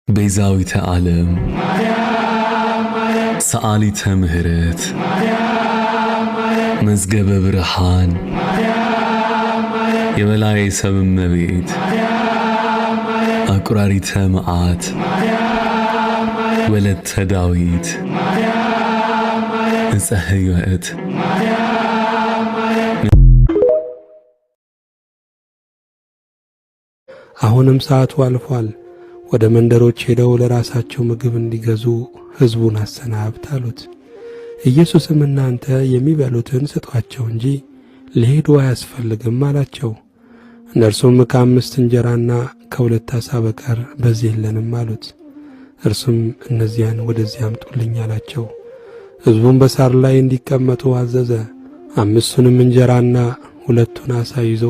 ቤዛዊተ ዓለም ሰአሊተ ምህረት መዝገበ ብርሃን የበላይ ሰብ እመቤት አቁራሪተ መዓት ወለተ ዳዊት ዕፀ ሕይወት አሁንም ሰዓቱ አልፏል። ወደ መንደሮች ሄደው ለራሳቸው ምግብ እንዲገዙ ሕዝቡን አሰናብት አሉት። ኢየሱስም እናንተ የሚበሉትን ስጧቸው እንጂ ሊሄዱ አያስፈልግም አላቸው። እነርሱም ከ5 እንጀራና ከ2 ዓሣ በቀር በዚህ የለንም አሉት። እርሱም እነዚያን ወደዚህ አምጡልኝ አላቸው። ሕዝቡም በሳር ላይ እንዲቀመጡ አዘዘ። 5ቱንም እንጀራና 2ቱን ዓሣ ይዞ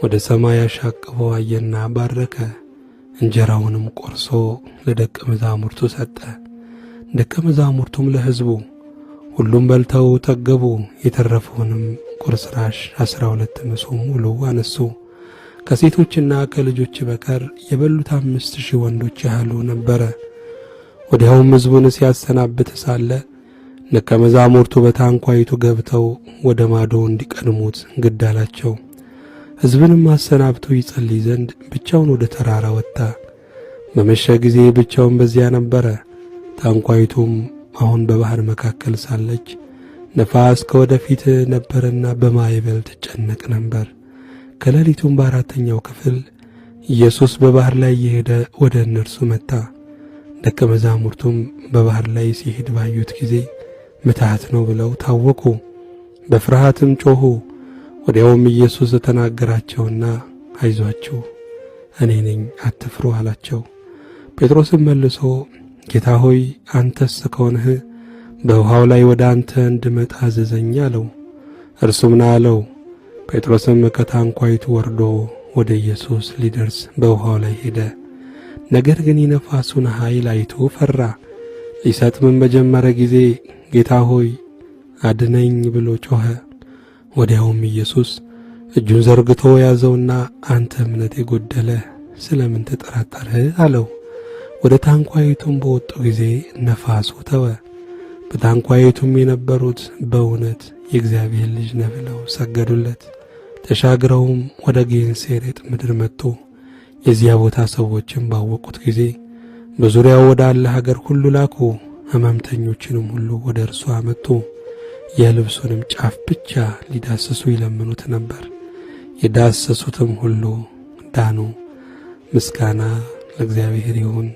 ወደ ሰማይ አሻቅቦ አየና ባረከ። እንጀራውንም ቆርሶ ለደቀ መዛሙርቱ ሰጠ፣ ደቀ መዛሙርቱም ለሕዝቡ። ሁሉም በልተው ጠገቡ። የተረፈውንም ቁርስራሽ 12 መሶብ ሙሉ አነሱ። ከሴቶችና ከልጆች በቀር የበሉት 5000 ወንዶች ያህሉ ነበረ። ወዲያውም ሕዝቡን ሲያሰናብት ሳለ ደቀ መዛሙርቱ በታንኳይቱ ገብተው ወደ ማዶ እንዲቀድሙት ግድ አላቸው። ሕዝብንም አሰናብቶ ይጸልይ ዘንድ ብቻውን ወደ ተራራ ወጣ። በመሸ ጊዜ ብቻውን በዚያ ነበረ። ታንኳይቱም አሁን በባህር መካከል ሳለች ነፋስ ከወደፊት ነበረና በማዕበል ትጨነቅ ነበር። ከሌሊቱም በ4ኛው ክፍል ኢየሱስ በባህር ላይ እየሄደ ወደ እነርሱ መጣ። ደቀ መዛሙርቱም በባህር ላይ ሲሄድ ባዩት ጊዜ ምትሃት ነው ብለው ታወኩ፣ በፍርሃትም ጮኹ። ወዲያውም ኢየሱስ ተናገራቸውና አይዟችሁ እኔ ነኝ አትፍሩ አላቸው። ጴጥሮስም መልሶ ጌታ ሆይ አንተስ ከሆንህ በውሃው ላይ ወደ አንተ እንድመጣ አዘዘኝ አለው። እርሱም ና አለው። ጴጥሮስም ከታንኳይቱ ወርዶ ወደ ኢየሱስ ሊደርስ በውሃው ላይ ሄደ። ነገር ግን የነፋሱን ኃይል አይቶ ፈራ። ሊሰጥምም በጀመረ ጊዜ ጌታ ሆይ አድነኝ ብሎ ጮኸ። ወዲያውም ኢየሱስ እጁን ዘርግቶ ያዘውና አንተ እምነት የጎደለ ስለምን ተጠራጠርህ አለው። ወደ ታንኳይቱም በወጡ ጊዜ ነፋሱ ተወ። በታንኳይቱም የነበሩት በእውነት የእግዚአብሔር ልጅ ነህ ብለው ሰገዱለት። ተሻግረውም ወደ ጌንሴሬጥ ምድር መጡ። የዚያ ቦታ ሰዎችም ባወቁት ጊዜ በዙሪያው ወዳለ ሀገር ሁሉ ላኩ። ሕመምተኞችንም ሁሉ ወደ እርሱ አመጡ። የልብሱንም ጫፍ ብቻ ሊዳስሱ ይለምኑት ነበር። የዳሰሱትም ሁሉ ዳኑ። ምስጋና ለእግዚአብሔር ይሁን።